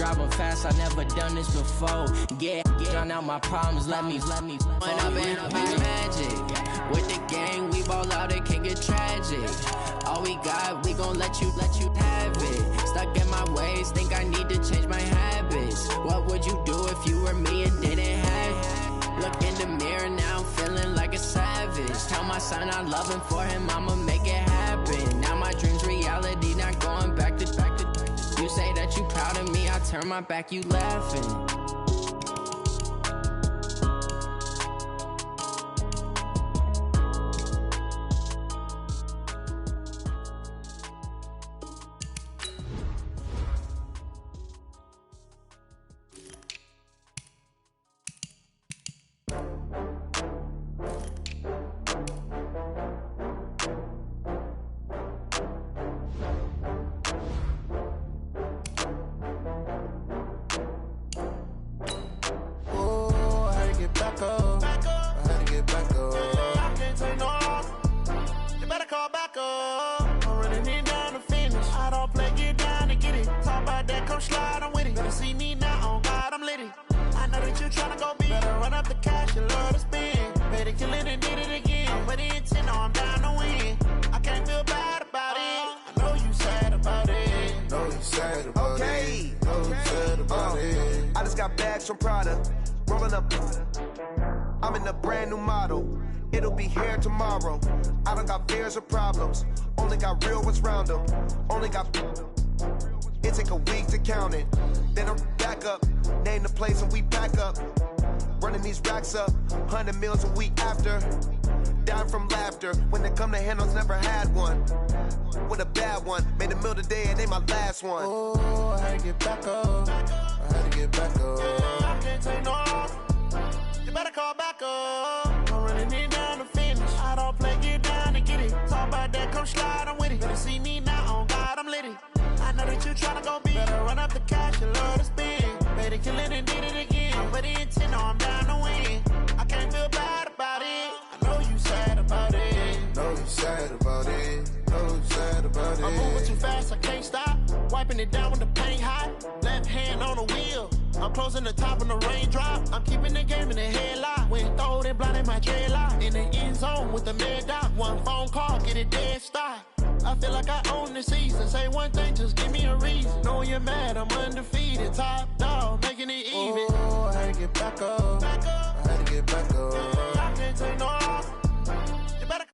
driving fast, I never done this before. Drown out my problems, let me. When I've been magic. With the gang, we ball out, it can get tragic. All we got, we gon' let you have it. Stuck in my ways, think I need to change my habits. What would you do if you were me and didn't have it? Look in the mirror, now I'm feeling like a savage. Tell my son I love him, for him I'ma make it happen. Now my dream's reality, not going back to. You say that you proud of me, I turn my back, you laughing. From Prada, rolling up. I'm in a brand new model. It'll be here tomorrow. I don't got fears or problems. Only got real ones round them. Only got. It take a week to count it. Then I'm back up. Name the place and we back up. Running these racks up. 100 meals a week after. Dying from laughter. When it come to handles, never had one. With a bad one. Made a meal today and ain't my last one. Oh, I had to get back up. I had to get back up. I can't take no off. You better call back up. I'm running it down to finish. I don't play, get down to get it. Talk about that, come slide, I'm with it. Better see me now, on God, I'm litty. I know that you tryna go big. Better run up the cash, you love to spend. Better kill it and did it again. But the intent, no, I'm down to win. I can't feel bad about it. I know you sad about it. Know you sad about it. Know you sad about it. I'm moving too fast, I can't stop. Wiping it down with the paint hot. Left hand on the wheel. I'm closing the top on the raindrop. I'm keeping the game in the headlock. When throwed and blinded my dreadlock. In the end zone with the mad dot. One phone call, get it dead stop. I feel like I own the season. Say one thing, just give me a reason. Knowing you're mad, I'm undefeated. Top dog, making it even. Oh, I had to get back up. I had to get back up. I can't take no off. You better.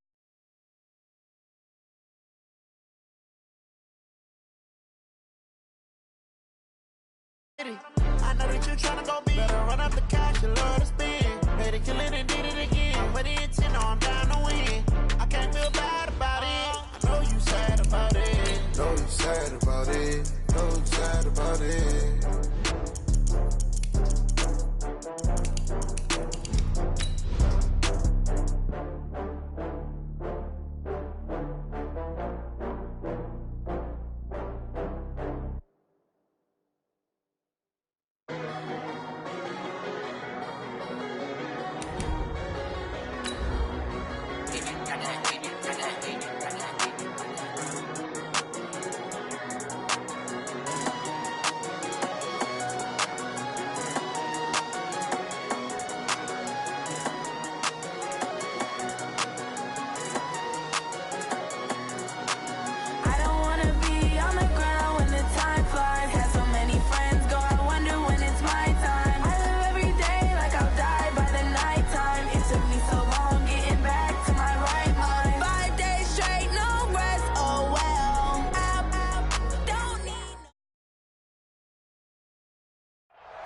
I know that you tryna go big. Better run up the cash, you love to spend. Better kill it and did it again. But the intent, no, I'm down to win. I can't feel bad about it. I know you sad about it. Know you sad about it. Know you sad about it.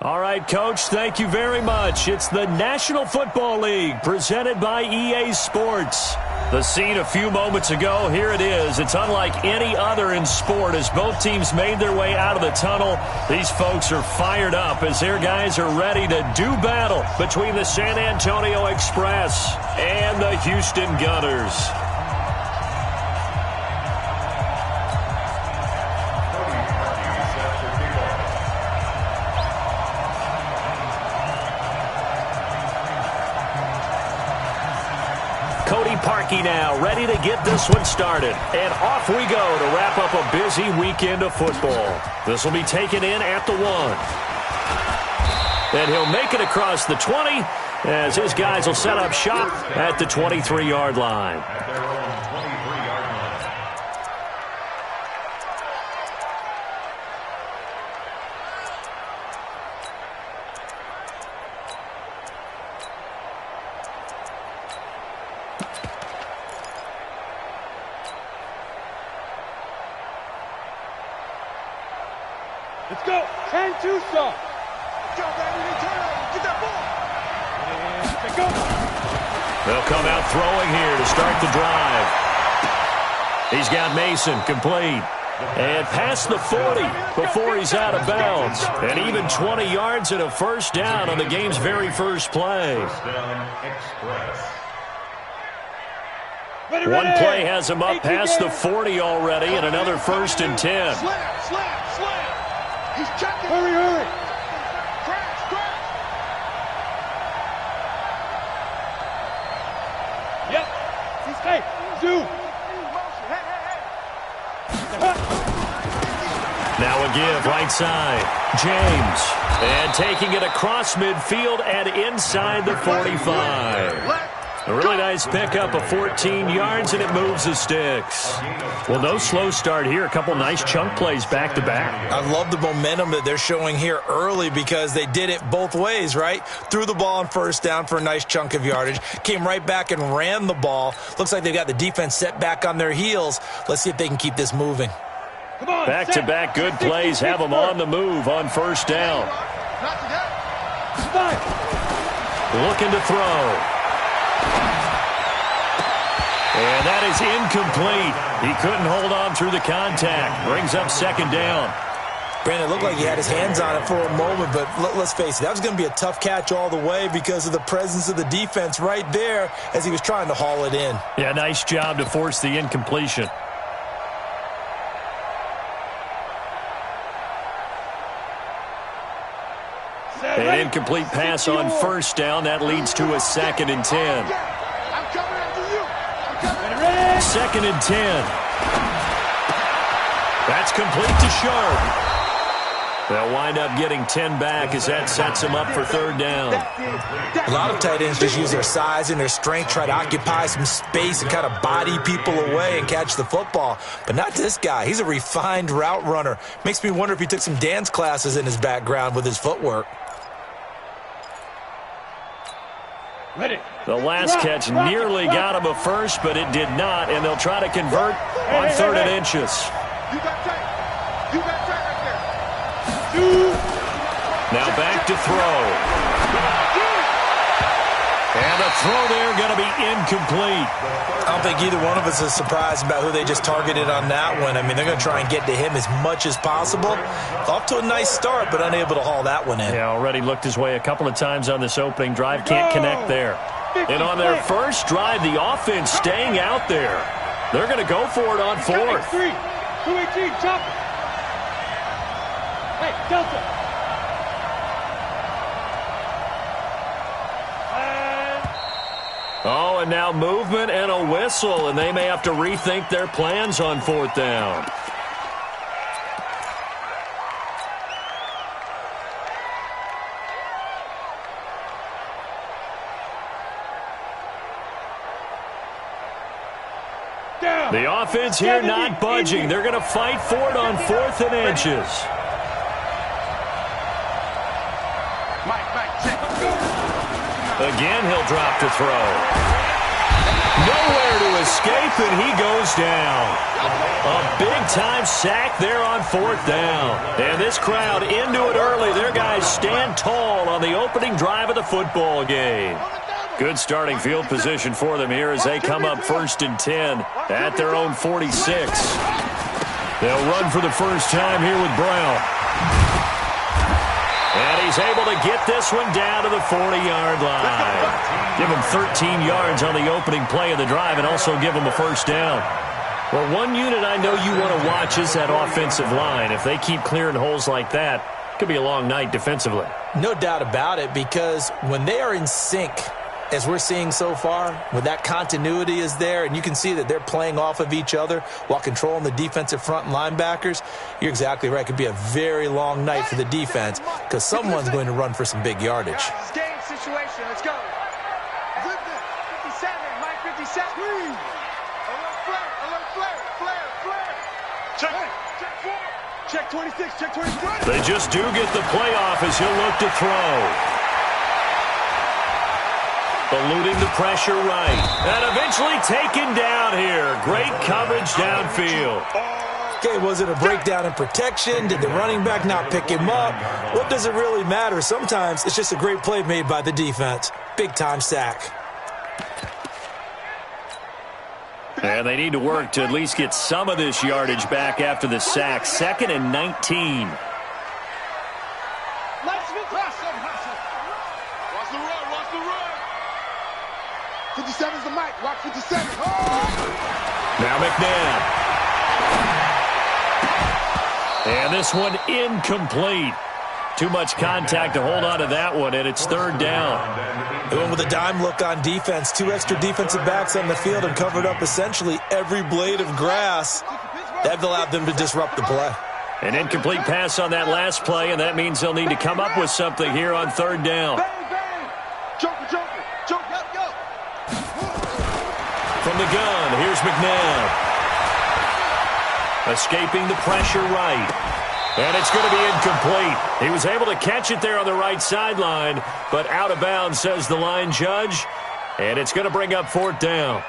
All right, Coach, thank you very much. It's the National Football League presented by EA Sports. The scene a few moments ago, here it is. It's unlike any other in sport as both teams made their way out of the tunnel. These folks are fired up as their guys are ready to do battle between the San Antonio Express and the Houston Gunners. hockey now, ready to get this one started. And off we go to wrap up a busy weekend of football. This will be taken in at the 1. And he'll make it across the 20 as his guys will set up shop at the 23-yard line. Let's go. 10-2 stop. Get that ball. Let's go. They'll come out throwing here to start the drive. He's got Mason complete. And past the 40 before he's out of bounds. And even 20 yards and a first down on the game's very first play. One play has him up past the 40 already, and another 1st and 10. Slam. He's checking. Hurry. Crash. Yep. He's tight. Zoom. Now a give right side. James. And taking it across midfield and inside the 45. A really nice pickup of 14 yards, and it moves the sticks. Well, no slow start here. A couple nice chunk plays back-to-back. I love the momentum that they're showing here early because they did it both ways, right? Threw the ball on first down for a nice chunk of yardage. Came right back and ran the ball. Looks like they've got the defense set back on their heels. Let's see if they can keep this moving. Back-to-back good plays have them on the move on first down. Looking to throw. And that is incomplete. He couldn't hold on through the contact. Brings up 2nd down. Brandon, it looked like he had his hands on it for a moment, but let's face it, that was going to be a tough catch all the way because of the presence of the defense right there as he was trying to haul it in. Yeah, nice job to force the incompletion. An incomplete pass on first down. That leads to a 2nd and 10. 2nd and 10. That's complete to Sharp. They'll wind up getting 10 back as that sets them up for 3rd down. A lot of tight ends just use their size and their strength, try to occupy some space and kind of body people away and catch the football. But not this guy. He's a refined route runner. Makes me wonder if he took some dance classes in his background with his footwork. The last catch nearly got him a first, but it did not, and they'll try to convert on 3rd and inches. You got tight right there. Now back to throw. And the throw there going to be incomplete. I don't think either one of us is surprised about who they just targeted on that one. I mean, they're going to try and get to him as much as possible. Off to a nice start, but unable to haul that one in. Yeah, already looked his way a couple of times on this opening drive. Can't connect there. And on their first drive, the offense staying out there. They're going to go for it on 4th. 218, chop. Hey, Delta. Oh, and now movement and a whistle, and they may have to rethink their plans on 4th down. The offense here not budging. They're going to fight for it on 4th and inches. Again, he'll drop to throw. Nowhere to escape, and he goes down. A big-time sack there on 4th down. And this crowd into it early. Their guys stand tall on the opening drive of the football game. Good starting field position for them here as they come up 1st and 10 at their own 46. They'll run for the first time here with Brown. And he's able to get this one down to the 40-yard line. Give him 13 yards on the opening play of the drive and also give him a first down. Well, one unit I know you want to watch is that offensive line. If they keep clearing holes like that, it could be a long night defensively. No doubt about it, because when they are in sync, as we're seeing so far, when that continuity is there and you can see that they're playing off of each other while controlling the defensive front and linebackers, you're exactly right. It could be a very long night for the defense because someone's going to run for some big yardage. It's game situation. Let's go. 57, Mike 57. Alert flare. Check 26, check 26. They just do get the playoff as he'll look to throw. Eluding the pressure right. And eventually taken down here. Great coverage downfield. Okay, was it a breakdown in protection? Did the running back not pick him up? What does it really matter? Sometimes it's just a great play made by the defense. Big-time sack. And they need to work to at least get some of this yardage back after the sack. 2nd and 19. Watch the run. 57's the mic. Watch 57. Oh! Now McNabb. And this one incomplete. Too much contact to hold on to that one, and it's 3rd down. They went with a dime look on defense. 2 extra defensive backs on the field and covered up essentially every blade of grass. That allowed them to disrupt the play. An incomplete pass on that last play, and that means they'll need to come up with something here on 3rd down. Joker. From the gun, here's McNabb. Escaping the pressure right. And it's going to be incomplete. He was able to catch it there on the right sideline, but out of bounds, says the line judge. And it's going to bring up 4th down.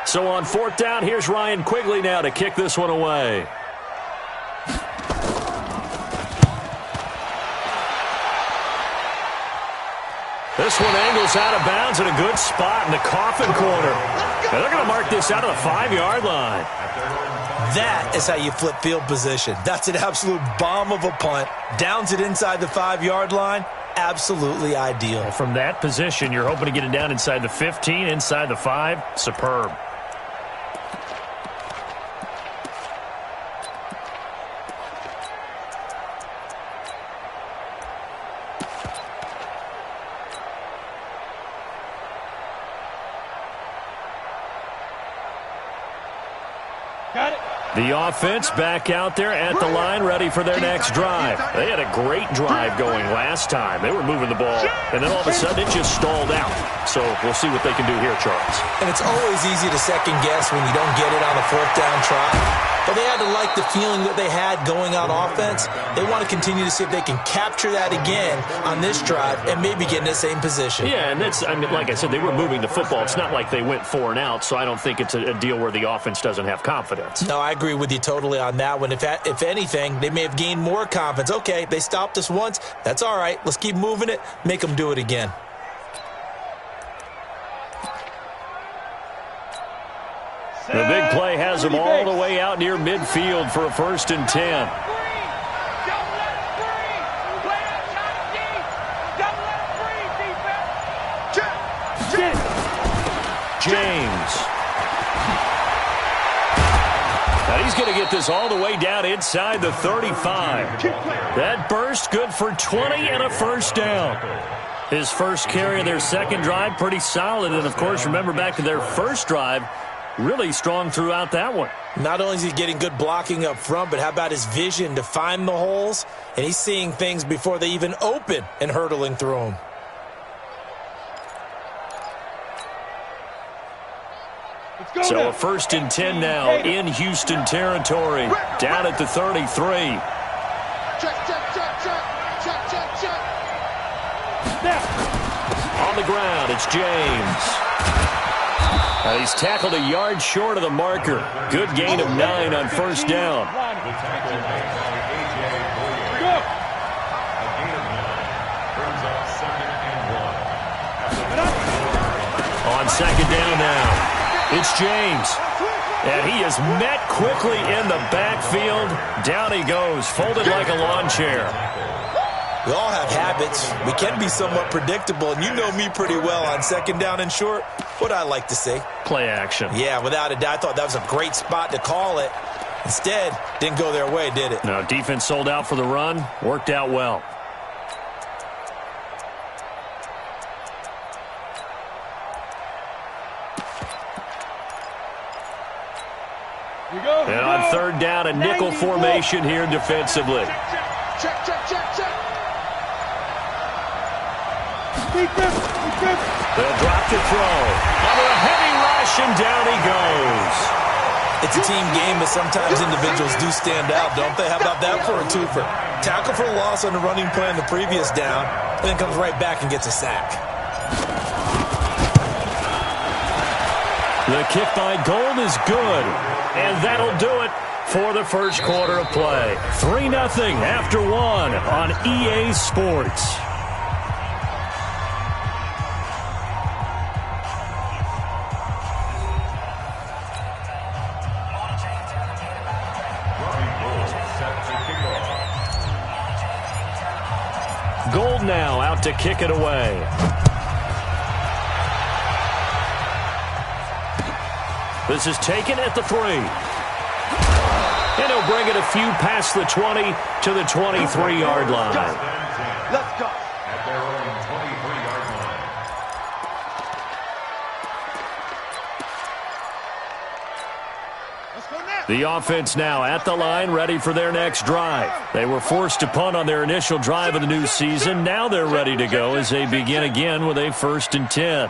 So on 4th down, here's Ryan Quigley now to kick this one away. This one angles out of bounds in a good spot in the coffin corner. And they're going to mark this out of the 5-yard line. That is how you flip field position. That's an absolute bomb of a punt. Downs it inside the 5-yard line. Absolutely ideal. From that position, you're hoping to get it down inside the 15, inside the 5. Superb. Got it. The offense back out there at the line, ready for their next drive. They had a great drive going last time. They were moving the ball, and then all of a sudden it just stalled out. So we'll see what they can do here, Charles. And it's always easy to second guess when you don't get it on a 4th down try. But they had to like the feeling that they had going on offense. They want to continue to see if they can capture that again on this drive and maybe get in the same position. Yeah, and that's, I mean, like I said, they were moving the football. It's not like they went 4 and out, so I don't think it's a deal where the offense doesn't have confidence. No, I agree with you totally on that one. If anything, they may have gained more confidence. Okay, they stopped us once. That's all right. Let's keep moving it. Make them do it again. The big play has them all the way out near midfield for a 1st and 10. James. And he's going to get this all the way down inside the 35. That burst good for 20 and a 1st down. His first carry of their 2nd drive, pretty solid. And, of course, remember back to their 1st drive, really strong throughout that one. Not only is he getting good blocking up front, but how about his vision to find the holes? And he's seeing things before they even open and hurtling through them. So a 1st and 10 now in Houston territory, down at the 33. On the ground, it's James. And he's tackled a yard short of the marker. Good gain of 9 on 1st down. On 2nd down now, it's James. And he is met quickly in the backfield. Down he goes, folded like a lawn chair. We all have habits. We can be somewhat predictable, and you know me pretty well on 2nd down and short. What I like to see. Play action. Yeah, without a doubt. I thought that was a great spot to call it. Instead, didn't go their way, did it? No, defense sold out for the run. Worked out well. And on third down, a nickel formation here defensively. Check. They'll drop to throw. Under a heavy rush, and down he goes. It's a team game, but sometimes individuals do stand out, don't they? How about that for a twofer? Tackle for a loss on the running play in the previous down, and then comes right back and gets a sack. The kick by Gold is good, and that'll do it for the first quarter of play. 3-0 after 1 on EA Sports. Gold now out to kick it away. This is taken at the 3. And he'll bring it a few past the 20 to the 23-yard line. Let's go. At their own 23-yard line. Let's go now. The offense now at the line, ready for their next drive. They were forced to punt on their initial drive of the new season. Now they're ready to go as they begin again with a 1st and 10.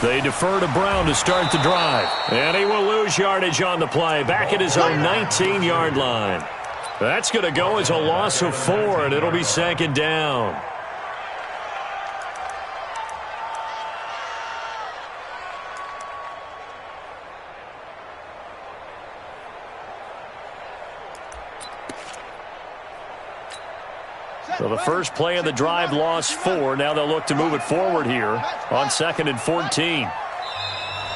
They defer to Brown to start the drive. And he will lose yardage on the play. Back at his own 19-yard line. That's going to go as a loss of 4, and it'll be 2nd down. So the first play of the drive lost 4. Now they'll look to move it forward here on 2nd and 14.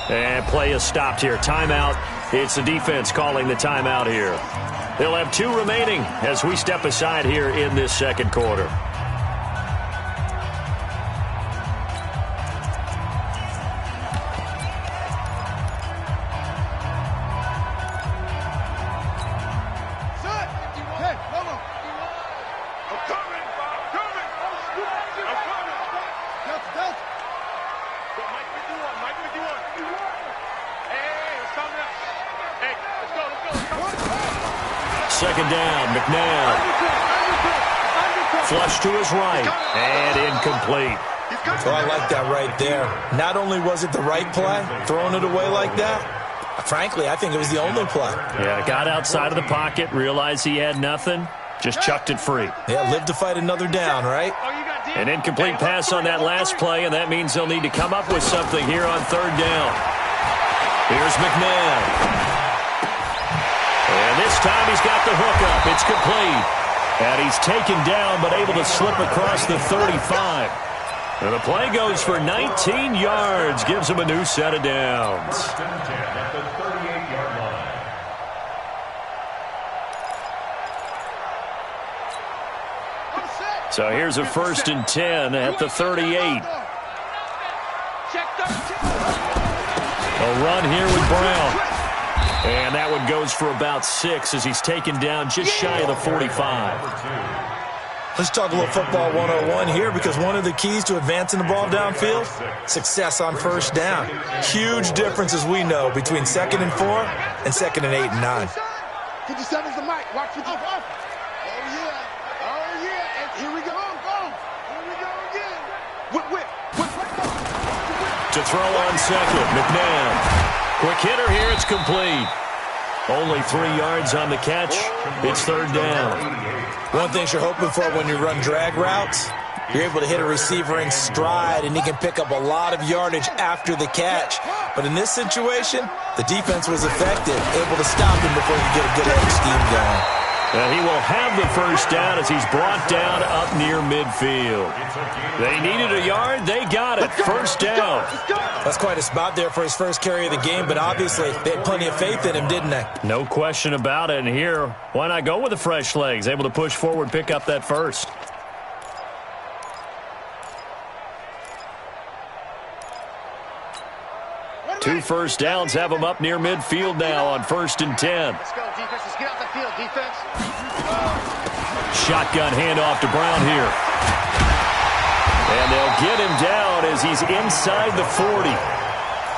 And play is stopped here. Timeout. It's the defense calling the timeout here. They'll have 2 remaining as we step aside here in this second quarter. Second down, McNabb. Flush to his right, and incomplete. Oh, I like that right there. Not only was it the right play, throwing it away like that, frankly, I think it was the only play. Yeah, got outside of the pocket, realized he had nothing, just chucked it free. Yeah, live to fight another down, right? An incomplete pass on that last play, and that means they'll need to come up with something here on 3rd down. Here's McNabb. And this time he's got the hook up. It's complete. And he's taken down but able to slip across the 35. And the play goes for 19 yards. Gives him a new set of downs. 1st and 10 at the 38-yard line. So here's a 1st and 10 at the 38. A run here with Brown. And that one goes for about 6 as he's taken down just shy of the 45. Let's talk a little football 101 here, because one of the keys to advancing the ball downfield, success on 1st down. Huge difference, as we know, between 2nd and 4 and 2nd and 8 and 9. 57's the mic. Watch 50. Oh, yeah. And here we go. Here we go again. Whip. To throw on 2nd, McNabb. Quick hitter here, it's complete. Only 3 yards on the catch. It's 3rd down. One thing you're hoping for when you run drag routes, you're able to hit a receiver in stride, and he can pick up a lot of yardage after the catch. But in this situation, the defense was effective, able to stop him before you get a good edge scheme going. And he will have the 1st down as he's brought down up near midfield. They needed a yard. They got it. 1st down. That's quite a spot there for his first carry of the game, but obviously they had plenty of faith in him, didn't they? No question about it. And here, why not go with the fresh legs? Able to push forward, pick up that 1st. 2 first downs have them up near midfield now on 1st and 10. Let's go, defense. Let's get out the field, defense. Shotgun handoff to Brown here. And they'll get him down as he's inside the 40.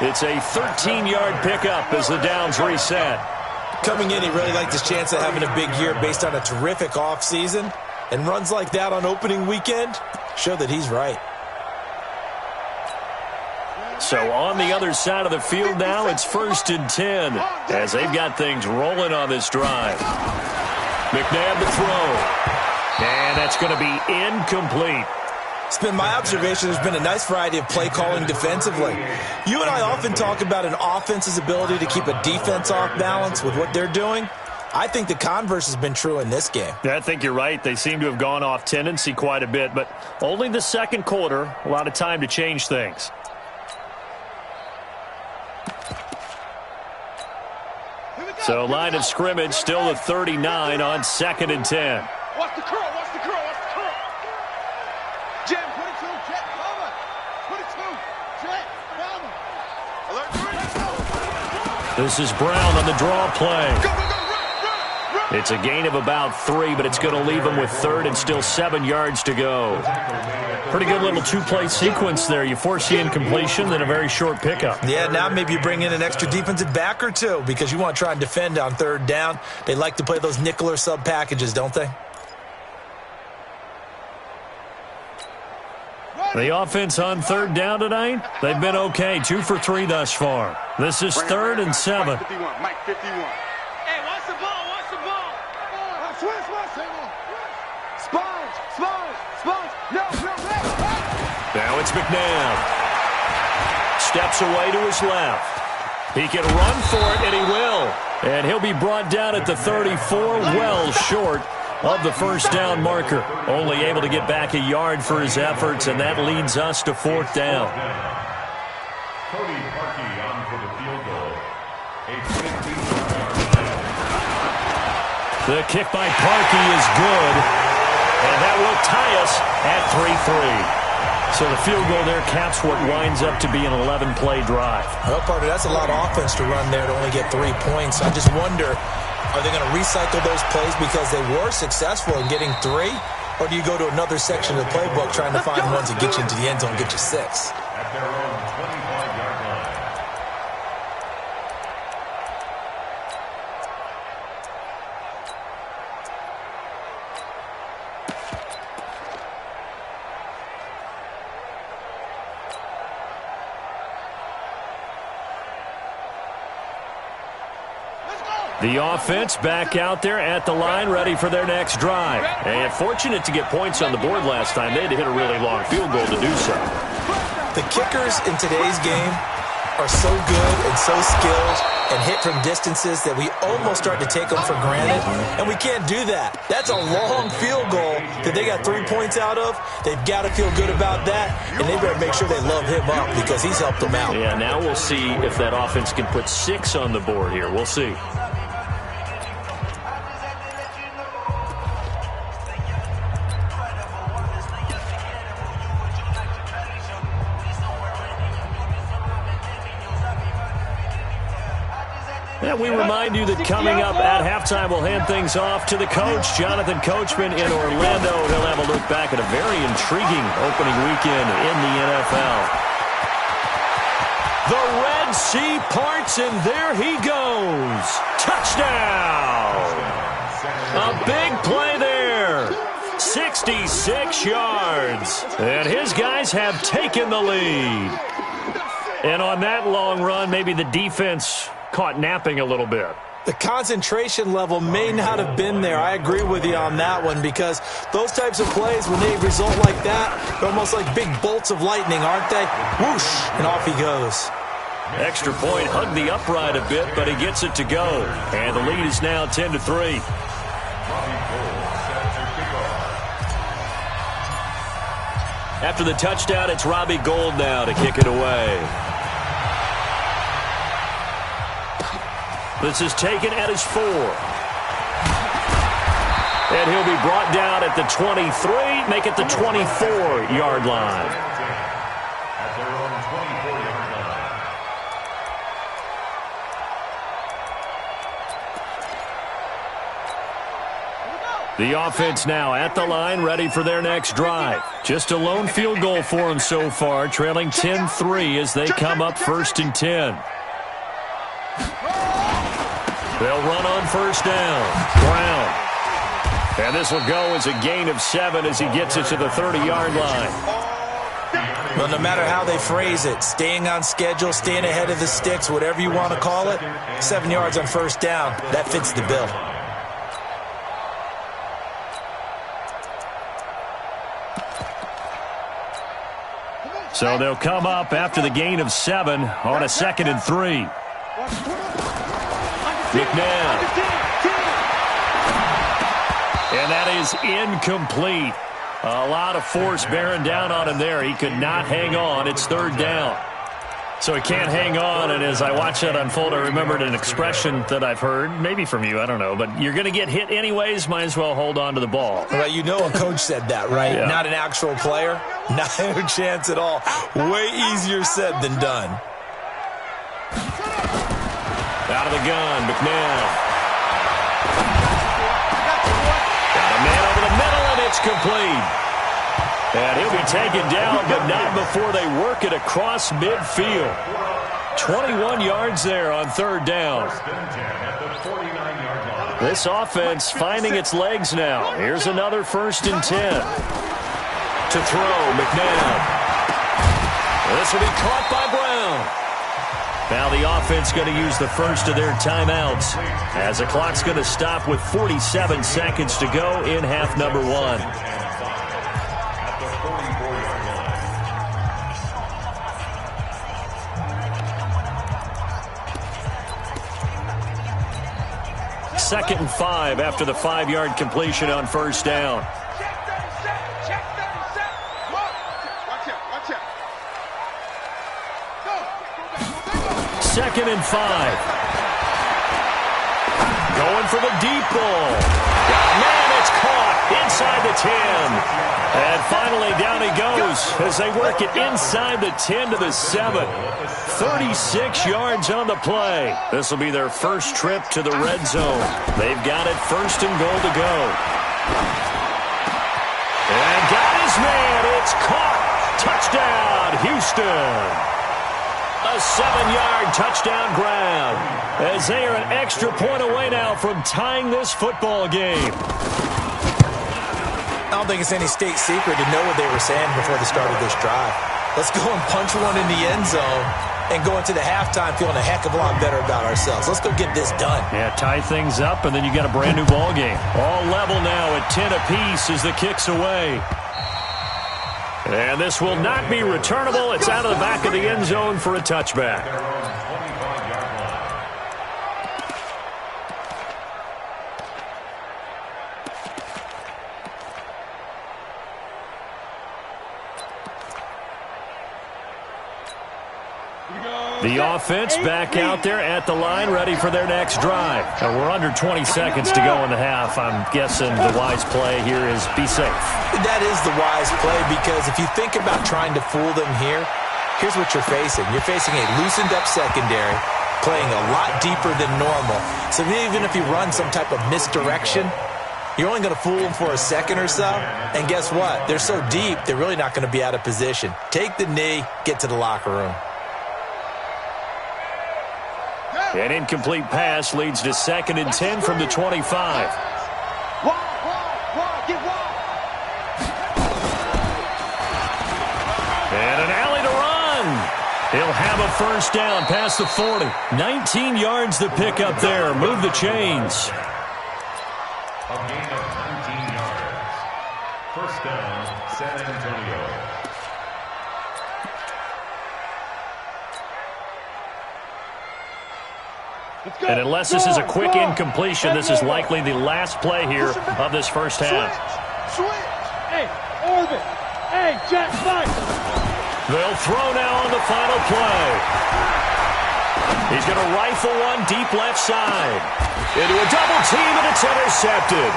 It's a 13-yard pickup as the downs reset. Coming in, he really liked his chance of having a big year based on a terrific offseason. And runs like that on opening weekend show that he's right. So on the other side of the field now, it's 1st and 10 as they've got things rolling on this drive. McNabb to throw. And that's going to be incomplete. It's been my observation there's been a nice variety of play calling defensively. You and I often talk about an offense's ability to keep a defense off balance with what they're doing. I think the converse has been true in this game. Yeah, I think you're right. They seem to have gone off tendency quite a bit, but only the second quarter, a lot of time to change things. So line of scrimmage still the 39 on 2nd and 10. Watch the curl, watch the curl, watch the curl. Jim, put it to him, Jet, cover. Put it to him, Jet, cover. Alert, three. This is Brown on the draw play. Go, go, go, run. It's a gain of about 3, but it's going to leave him with 3rd and still 7 yards to go. Pretty good little 2-play sequence there. You force the incompletion, then a very short pickup. Yeah, now maybe you bring in an extra defensive back or two because you want to try and defend on 3rd down. They like to play those nickel or sub packages, don't they? The offense on 3rd down tonight, they've been okay. 2 for 3 thus far. This is 3rd and 7. Mike 51, Mike 51. Hey, watch the ball, watch the ball. Switch, Sponge. No. Now it's McNabb. Steps away to his left. He can run for it, and he will. And he'll be brought down at the 34, well short of the 1st down marker. Only able to get back a yard for his efforts, and that leads us to 4th down. Cody Parkey on for the field goal. A 15-yard. The kick by Parkey is good, and that will tie us at 3-3. So the field goal there caps what winds up to be an 11-play drive. Well, partner, that's a lot of offense to run there to only get 3 points. I just wonder, are they going to recycle those plays because they were successful in getting 3? Or do you go to another section of the playbook trying to find ones that get you into the end zone and get you 6? At their own 25-yard line. The offense back out there at the line, ready for their next drive. And fortunate to get points on the board last time. They had to hit a really long field goal to do so. The kickers in today's game are so good and so skilled and hit from distances that we almost start to take them for granted, and we can't do that. That's a long field goal that they got 3 points out of. They've got to feel good about that, and they better make sure they love him up because he's helped them out. Yeah, now we'll see if that offense can put 6 on the board here. We'll see. And we remind you that coming up at halftime, we'll hand things off to the coach, Jonathan Coachman in Orlando. He'll have a look back at a very intriguing opening weekend in the NFL. The Red Sea parts, and there he goes. Touchdown! A big play there. 66 yards. And his guys have taken the lead. And on that long run, maybe the defense caught napping a little bit. The concentration level may not have been there. I agree with you on that one because those types of plays, when they result like that, they're almost like big bolts of lightning, aren't they? Whoosh, and off he goes. Extra point, hugged the upright a bit, but he gets it to go. And the lead is now 10-3. After the touchdown, it's Robbie Gould now to kick it away. This is taken at his 4. And he'll be brought down at the 23, make it the 24-yard line. At their own 24-yard line. The offense now at the line, ready for their next drive. Just a lone field goal for them so far, trailing 10-3 as they come up 1st and 10. They'll run on 1st down. Brown. And this will go as a gain of 7 as he gets it to the 30-yard line. Well, no matter how they phrase it, staying on schedule, staying ahead of the sticks, whatever you want to call it, 7 yards on 1st down, that fits the bill. So they'll come up after the gain of 7 on a 2nd and 3. McNabb. And that is incomplete. A lot of force bearing down on him there. He could not hang on. It's 3rd down. So he can't hang on, and as I watch that unfold, I remembered an expression that I've heard, maybe from you, I don't know, but you're going to get hit anyways, might as well hold on to the ball. Well, you know a coach said that, right? Yeah. Not an actual player. Not a chance at all. Way easier said than done. Out of the gun, McNabb. Got a man over the middle, and it's complete. And he'll be taken down, but not before they work it across midfield. 21 yards there on 3rd down. This offense finding its legs now. Here's another 1st and 10. To throw, McNabb. This will be caught by Brown. Now the offense going to use the first of their timeouts as the clock's going to stop with 47 seconds to go in half number 1. Second and 5 after the 5-yard completion on 1st down. Check 37. Watch out. Go. 2nd and 5. Going for the deep ball. Man, it's caught inside the 10. And finally down he goes as they work it inside the 10 to the 7. 36 yards on the play. This will be their first trip to the red zone. They've got it 1st and goal to go. And got his man. It's caught. Touchdown, Houston. A 7-yard touchdown grab as they are an extra point away now from tying this football game. I don't think it's any state secret to know what they were saying before the start of this drive. Let's go and punch one in the end zone and go into the halftime feeling a heck of a lot better about ourselves. Let's go get this done. Yeah, tie things up, and then you got a brand new ball game. All level now at 10 apiece as the kick's away. And this will not be returnable. It's out of the back of the end zone for a touchback. The offense back out there at the line, ready for their next drive. And we're under 20 seconds to go in the half. I'm guessing the wise play here is be safe. That is the wise play, because if you think about trying to fool them here, here's what you're facing. You're facing a loosened-up secondary, playing a lot deeper than normal. So even if you run some type of misdirection, you're only going to fool them for a second or so. And guess what? They're so deep, they're really not going to be out of position. Take the knee, get to the locker room. An incomplete pass leads to 2nd and 10 from the 25. Wide, get wide. And an alley to run. He'll have a 1st down past the 40. 19 yards to pick up there. Move the chains. A gain of 19 yards. 1st down, San Antonio. And unless this is a quick incompletion, this is likely the last play here of this first half. Switch. Hey, orbit. Hey, Jack, fight. They'll throw now on the final play. He's going to rifle one deep left side. Into a double team, and it's intercepted.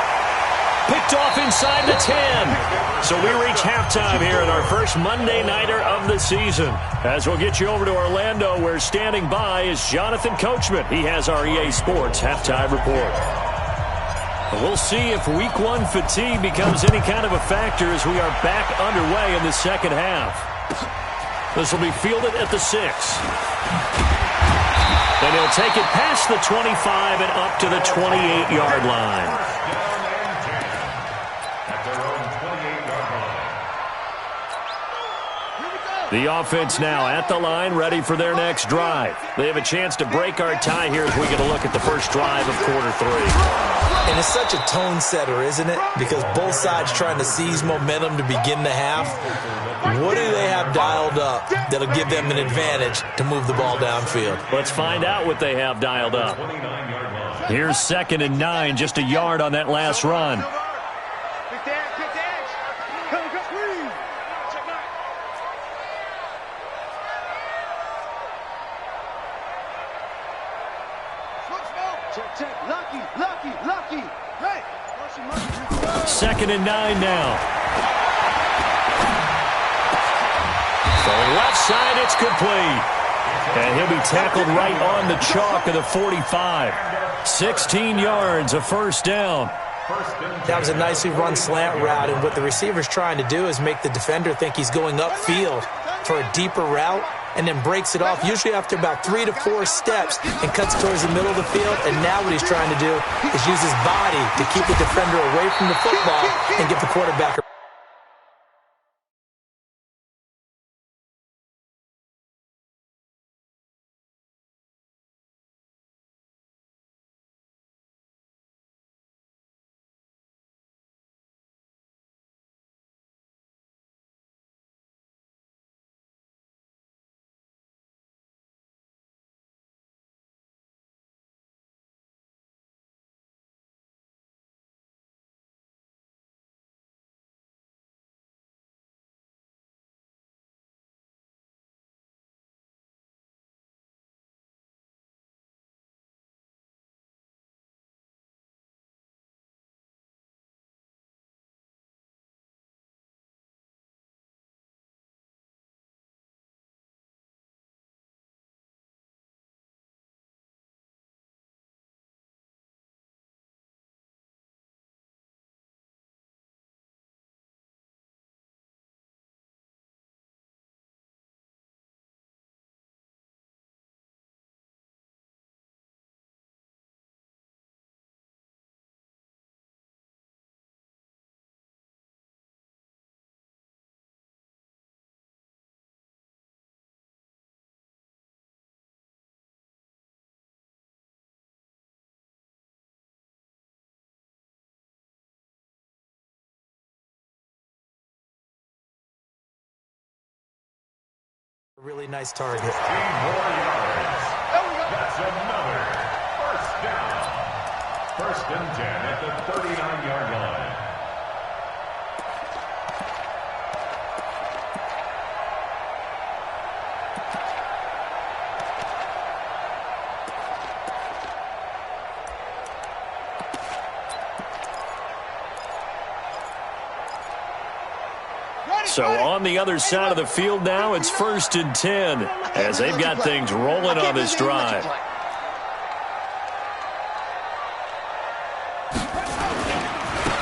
Picked off inside the 10. So we reach halftime here in our first Monday Nighter of the season. As we'll get you over to Orlando, where standing by is Jonathan Coachman. He has our EA Sports Halftime Report. We'll see if week one fatigue becomes any kind of a factor as we are back underway in the second half. This will be fielded at the 6. And he'll take it past the 25 and up to the 28-yard line. The offense now at the line, ready for their next drive. They have a chance to break our tie here as we get a look at the first drive of quarter 3. And it's such a tone setter, isn't it? Because both sides trying to seize momentum to begin the half. What do they have dialed up that'll give them an advantage to move the ball downfield? Let's find out what they have dialed up. Here's 2nd and 9, just a yard on that last run. Lucky. Hey. 2nd and 9 now. From left side, it's complete. And he'll be tackled right on the chalk of the 45. 16 yards, a first down. That was a nicely run slant route, and what the receiver's trying to do is make the defender think he's going upfield for a deeper route, and then breaks it off, usually after about 3 to 4 steps, and cuts towards the middle of the field. And now what he's trying to do is use his body to keep the defender away from the football and get the quarterback. Really nice target. 15 more yards. That's another first down. 1st and 10 at the 39-yard line. So on the other side of the field now, it's 1st and 10 as they've got things rolling on this drive.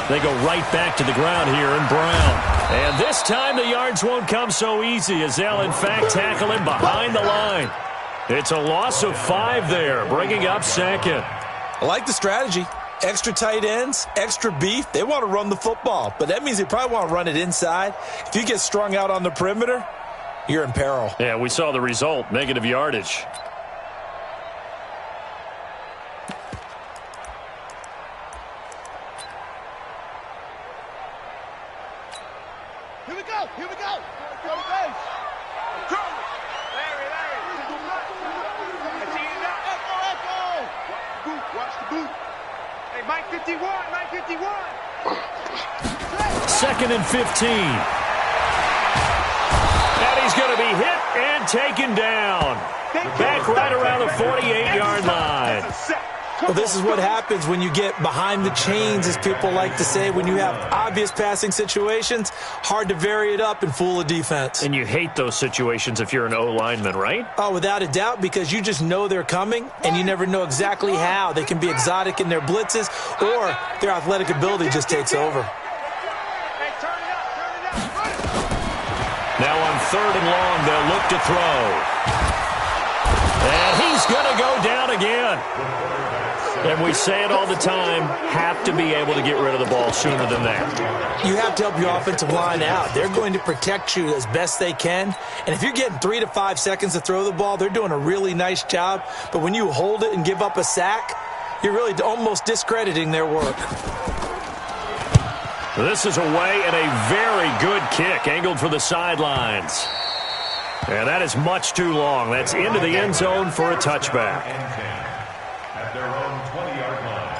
They go right back to the ground here in Brown. And this time the yards won't come so easy as they'll in fact tackle him behind the line. It's a loss of 5 there, bringing up 2nd. I like the strategy. Extra tight ends, extra beef. They want to run the football, but that means they probably want to run it inside. If you get strung out on the perimeter, you're in peril. Yeah, we saw the result, negative yardage. Here we go. Go to base. Larry. Watch the boot. Hey, Mike 51. 2nd and 15. And he's going to be hit and taken down. Back right around the 48-yard line. Well, this is what happens when you get behind the chains, as people like to say. When you have obvious passing situations, hard to vary it up and fool a defense. And you hate those situations if you're an O-lineman, right? Oh, without a doubt, because you just know they're coming, and you never know exactly how. They can be exotic in their blitzes, or their athletic ability just takes over. Now on 3rd and long, they'll look to throw. And he's going to go down again. And we say it all the time, have to be able to get rid of the ball sooner than that. You have to help your offensive line out. They're going to protect you as best they can. And if you're getting 3 to 5 seconds to throw the ball, they're doing a really nice job. But when you hold it and give up a sack, you're really almost discrediting their work. This is away and a very good kick, angled for the sidelines. And that is much too long. That's into the end zone for a touchback. At their own 20-yard line.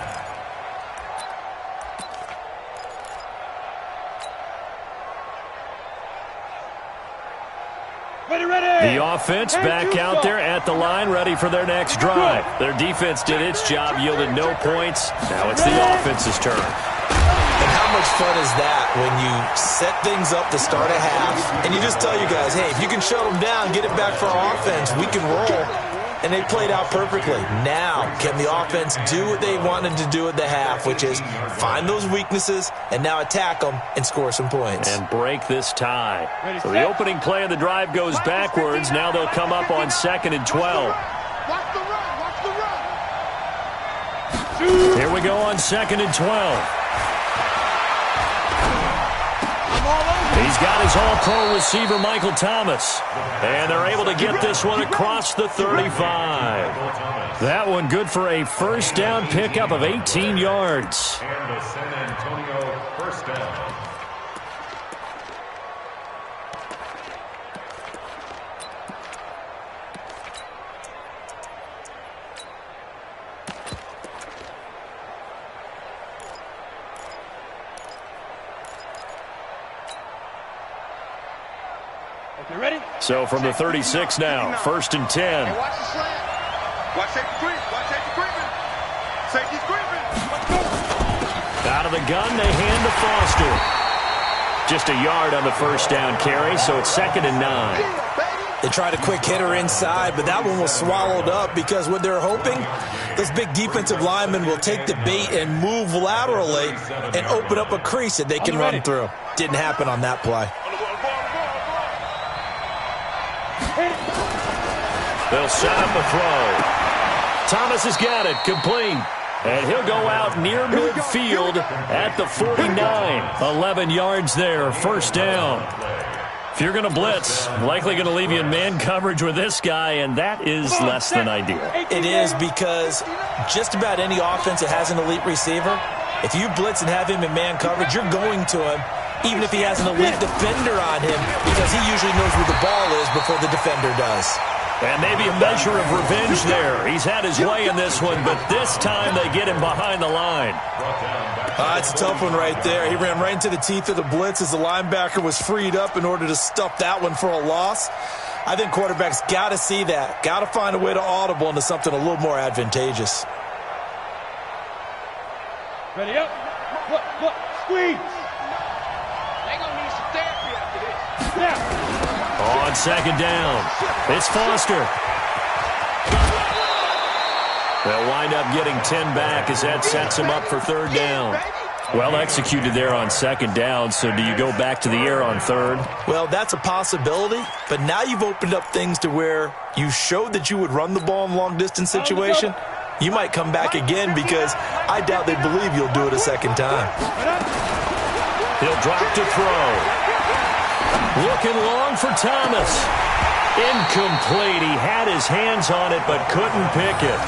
Ready. The offense back out there at the line, ready for their next drive. Their defense did its job, yielded no points. Now it's the offense's turn. And how much fun is that when you set things up to start a half, and you just tell you guys, hey, if you can shut them down, get it back for our offense, we can roll. And they played out perfectly. Now, can the offense do what they wanted to do at the half, which is find those weaknesses and now attack them and score some points. And break this tie. So the opening play of the drive goes backwards. Now they'll come up on 2nd and 12. Watch the run. Watch the run. Here we go on 2nd and 12. He's got his all-pro receiver, Michael Thomas. And they're able to get this one across the 35. That one good for a first down pickup of 18 yards. And the San Antonio first down. So from the 36 now, 1st and 10. Hey, watch the slant. Watch safety creep. Watch safety creeping. Safety's creeping. Let's go. Out of the gun, they hand to Foster. Just a yard on the first down carry, so it's 2nd and 9. They tried a quick hitter inside, but that one was swallowed up because what they're hoping, those big defensive linemen will take the bait and move laterally and open up a crease that they can run through. Didn't happen on that play. They'll set up a throw. Thomas has got it, complete. And he'll go out near midfield at the 49. 11 yards there, first down. If you're going to blitz, likely going to leave you in man coverage with this guy, and that is less than ideal. It is, because just about any offense that has an elite receiver, if you blitz and have him in man coverage, you're going to him, even if he has an elite defender on him, because he usually knows where the ball is before the defender does. And maybe a measure of revenge there. He's had his way in this one, but this time they get him behind the line. It's a tough one right there. He ran right into the teeth of the blitz as the linebacker was freed up in order to stuff that one for a loss. I think quarterbacks got to see that. Got to find a way to audible into something a little more advantageous. Ready up. Look. Squeeze. They're going to need some therapy after this. Yeah. On 2nd down, it's Foster. They'll wind up getting 10 back as that sets him up for 3rd down. Well executed there on 2nd down, so do you go back to the air on 3rd? Well, that's a possibility, but now you've opened up things to where you showed that you would run the ball in a long-distance situation. You might come back again, because I doubt they believe you'll do it a second time. He'll drop to throw. Looking long for Thomas. Incomplete. He had his hands on it but couldn't pick it.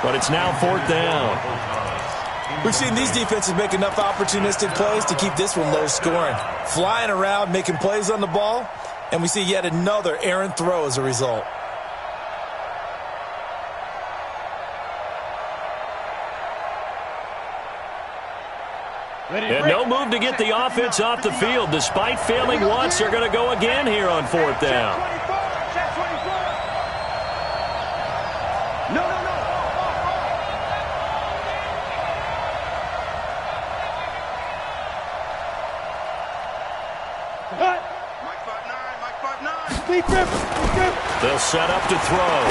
But it's now 4th down. We've seen these defenses make enough opportunistic plays to keep this one low scoring. Flying around, making plays on the ball, and we see yet another errant throw as a result. And no move to get the offense off the field. Despite failing once, they're going to go again here on 4th down. They'll set up to throw.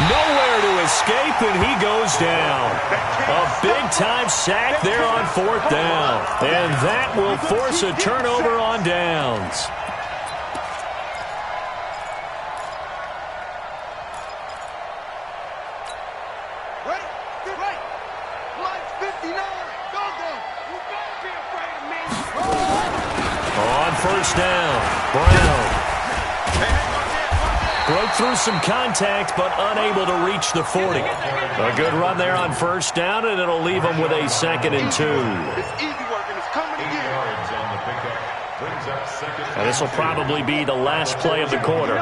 Nowhere to escape, and he goes down. A big-time sack there on 4th down. And that will force a turnover on downs. On 1st down, Brown. Broke through some contact, but unable to reach the 40. A good run there on 1st down, and it'll leave them with a 2nd and 2. And this will probably be the last play of the quarter.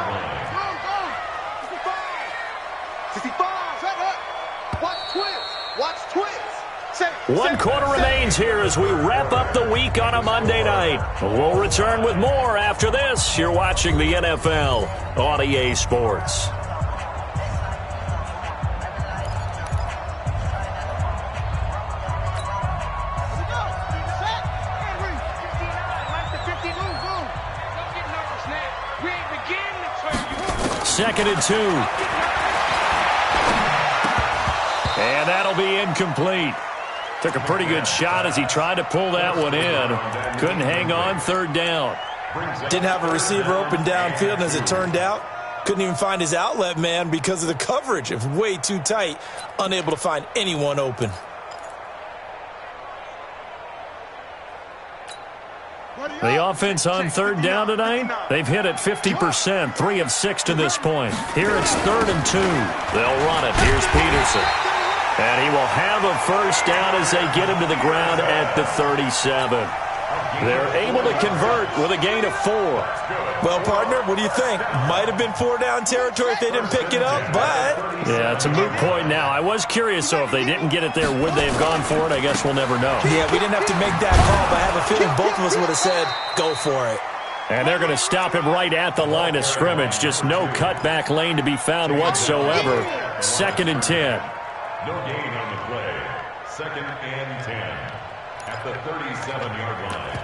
One quarter remains here as we wrap up the week on a Monday night. We'll return with more after this. You're watching the NFL on EA Sports. Second and 2. And that'll be incomplete. Took a pretty good shot as he tried to pull that one in. Couldn't hang on 3rd down. Didn't have a receiver open downfield, and as it turned out, couldn't even find his outlet man because of the coverage. It was way too tight, unable to find anyone open. The offense on 3rd down tonight, they've hit it 50%, 3 of 6 to this point. Here it's 3rd and 2. They'll run it. Here's Peterson. And he will have a 1st down as they get him to the ground at the 37. They're able to convert with a gain of 4. Well, partner, what do you think? Might have been 4-down territory if they didn't pick it up, but... Yeah, it's a moot point now. I was curious, so if they didn't get it there, would they have gone for it? I guess we'll never know. Yeah, we didn't have to make that call, but I have a feeling both of us would have said, go for it. And they're going to stop him right at the line of scrimmage. Just no cutback lane to be found whatsoever. 2nd and 10. No gain on the play. 2nd and 10 at the 37-yard line.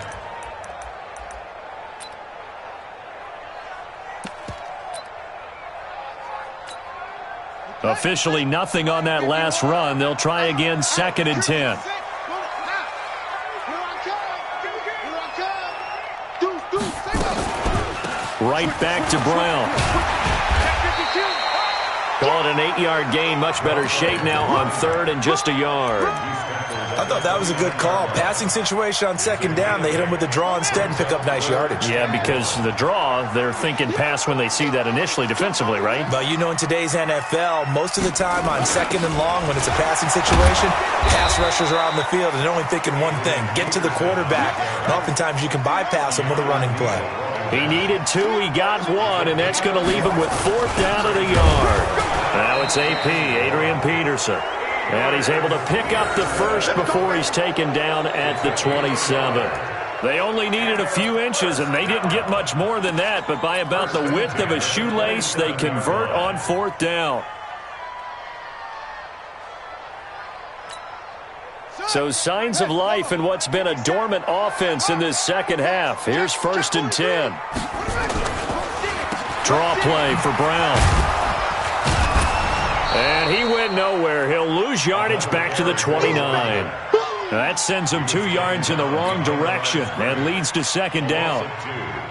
Officially nothing on that last run. They'll try again, 2nd and 10. Right back to Brown. Call it an 8-yard gain. Much better shape now on 3rd and just a yard. I thought that was a good call. Passing situation on 2nd down. They hit him with the draw instead and pick up nice yardage. Yeah, because the draw, they're thinking pass when they see that initially defensively, right? But you know, in today's NFL, most of the time on 2nd and long, when it's a passing situation, pass rushers are on the field and they're only thinking one thing, get to the quarterback. And oftentimes you can bypass them with a running play. He needed 2, he got 1, and that's going to leave him with 4th down at a yard. Now it's AP, Adrian Peterson. And he's able to pick up the 1st before he's taken down at the 27. They only needed a few inches, and they didn't get much more than that, but by about the width of a shoelace, they convert on 4th down. So signs of life in what's been a dormant offense in this second half. Here's 1st and 10. Draw play for Brown. And he went nowhere. He'll lose yardage back to the 29. That sends him 2 yards in the wrong direction and leads to 2nd down.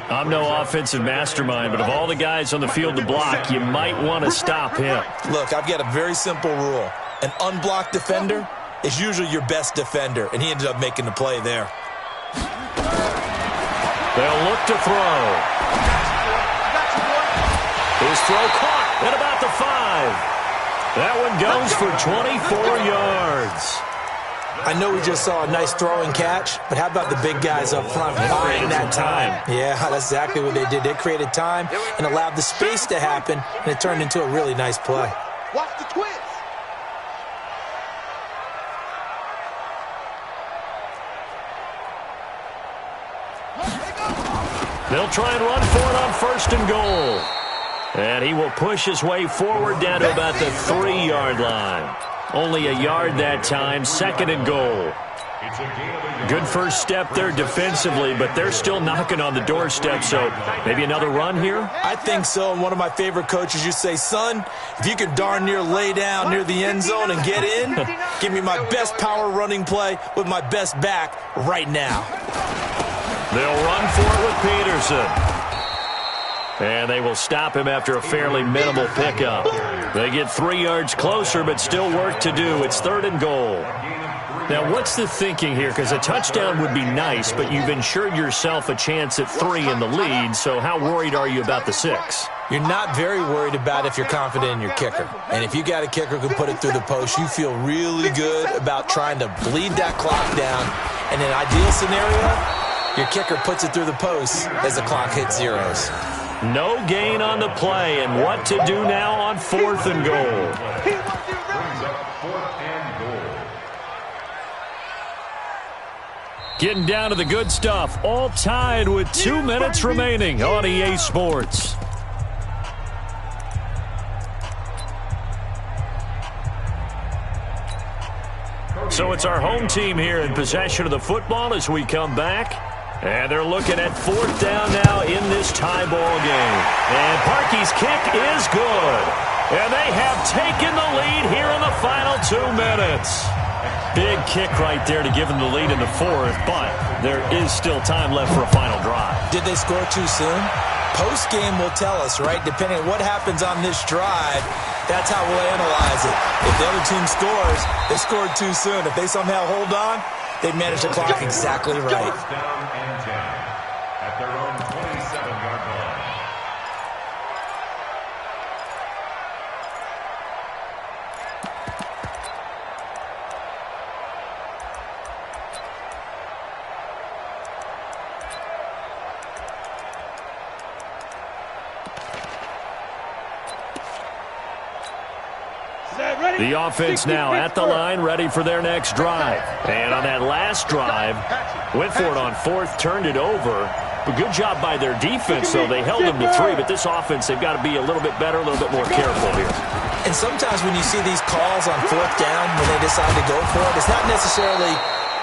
I'm no offensive mastermind, but of all the guys on the field to block, you might want to stop him. Look, I've got a very simple rule. An unblocked defender is usually your best defender, and he ended up making the play there. They'll look to throw. His throw caught at about the 5. That one goes for 24 yards. I know we just saw a nice throwing catch, but how about the big guys up front buying that time? Yeah, that's exactly what they did. They created time and allowed the space to happen, and it turned into a really nice play. Watch the twist. They'll try and run for it on 1st and goal. And he will push his way forward down to about the 3-yard line. Only a yard that time, 2nd and goal. Good first step there defensively, but they're still knocking on the doorstep, so maybe another run here? I think so, and one of my favorite coaches used to say, son, if you could darn near lay down near the end zone and get in, give me my best power running play with my best back right now. They'll run for it with Peterson. And they will stop him after a fairly minimal pickup. They get 3 yards closer, but still work to do. It's 3rd and goal. Now, what's the thinking here? Because a touchdown would be nice, but you've ensured yourself a chance at 3 in the lead, so how worried are you about the 6? You're not very worried about if you're confident in your kicker. And if you got a kicker who can put it through the post, you feel really good about trying to bleed that clock down. And in an ideal scenario, your kicker puts it through the post as the clock hits zeros. No gain on the play, and what to do now on 4th and goal. Getting down to the good stuff, all tied with 2 minutes remaining on EA Sports. So it's our home team here in possession of the football as we come back. And they're looking at 4th down now in this tie ball game. And Parkey's kick is good. And they have taken the lead here in the final 2 minutes. Big kick right there to give them the lead in the 4th, but there is still time left for a final drive. Did they score too soon? Post-game will tell us, right? Depending on what happens on this drive, that's how we'll analyze it. If the other team scores, they scored too soon. If they somehow hold on, they managed the clock exactly right. First down and 10 at their own 27-yard line. The offense now at the line, ready for their next drive. And on that last drive, went for it on 4th, turned it over. But good job by their defense, though. They held them to 3, but this offense, they've got to be a little bit better, a little bit more careful here. And sometimes when you see these calls on 4th down, when they decide to go for it, it's not necessarily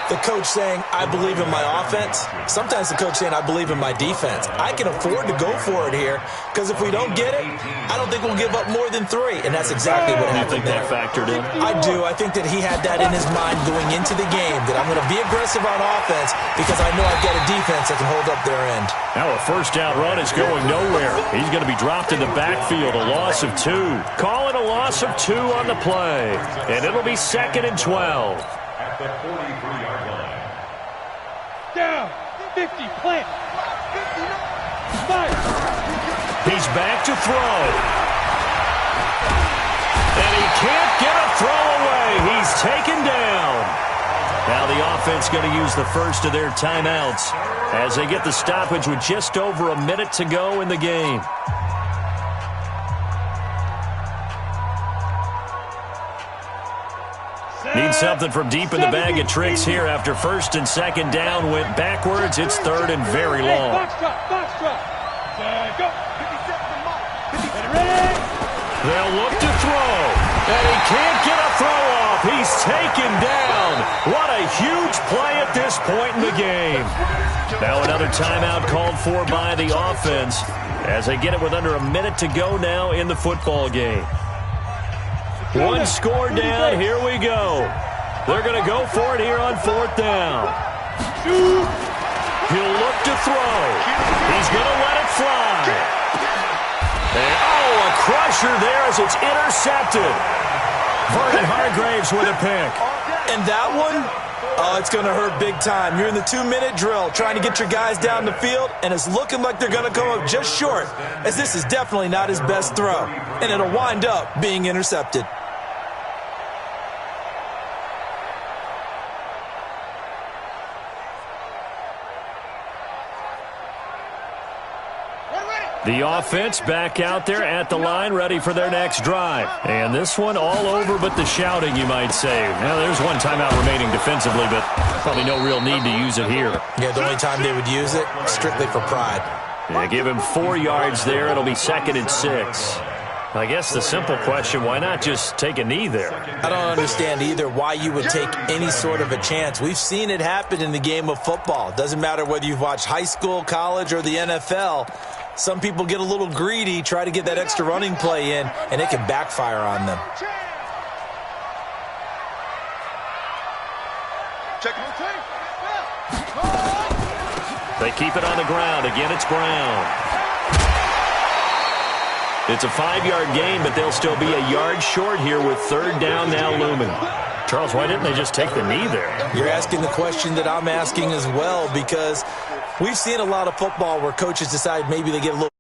the coach saying, I believe in my offense. Sometimes the coach saying, I believe in my defense. I can afford to go for it here because if we don't get it, I don't think we'll give up more than 3. And that's exactly what happened there. You think that factored in? I do. I think that he had that in his mind going into the game, that I'm going to be aggressive on offense because I know I've got a defense that can hold up their end. Now a 1st down run is going nowhere. He's going to be dropped in the backfield, a loss of 2. Call it a loss of 2 on the play. And it'll be 2nd and 12. At the 43-yard line. Down. 50. Plant. 5. He's back to throw. And he can't get a throw away. He's taken down. Now the offense going to use the first of their timeouts as they get the stoppage with just over a minute to go in the game. Need something from deep in the bag of tricks here after 1st and 2nd down went backwards. It's 3rd and very long. Box drop. Go. 57 ready. They'll look to throw. And he can't get a throw off. He's taken down. What a huge play at this point in the game. Now another timeout called for by the offense as they get it with under a minute to go now in the football game. 1 score down, here we go. They're going to go for it here on 4th down. He'll look to throw. He's going to let it fly. And, a crusher there as it's intercepted. Vernon Hargraves with a pick. And that one, it's going to hurt big time. You're in the 2-minute drill trying to get your guys down the field, and it's looking like they're going to come up just short, as this is definitely not his best throw. And it'll wind up being intercepted. The offense back out there at the line, ready for their next drive. And this one all over but the shouting, you might say. Now, there's 1 timeout remaining defensively, but probably no real need to use it here. Yeah, the only time they would use it, strictly for pride. Yeah, give him 4 yards there. It'll be 2nd and 6. I guess the simple question, why not just take a knee there? I don't understand either why you would take any sort of a chance. We've seen it happen in the game of football. Doesn't matter whether you've watched high school, college, or the NFL. Some people get a little greedy, try to get that extra running play in, and it can backfire on them. They keep it on the ground. Again, it's Brown. It's a 5-yard gain, but they'll still be a yard short here with third down now looming. Charles, why didn't they just take the knee there? You're asking the question that I'm asking as well, because we've seen a lot of football where coaches decide maybe they get a little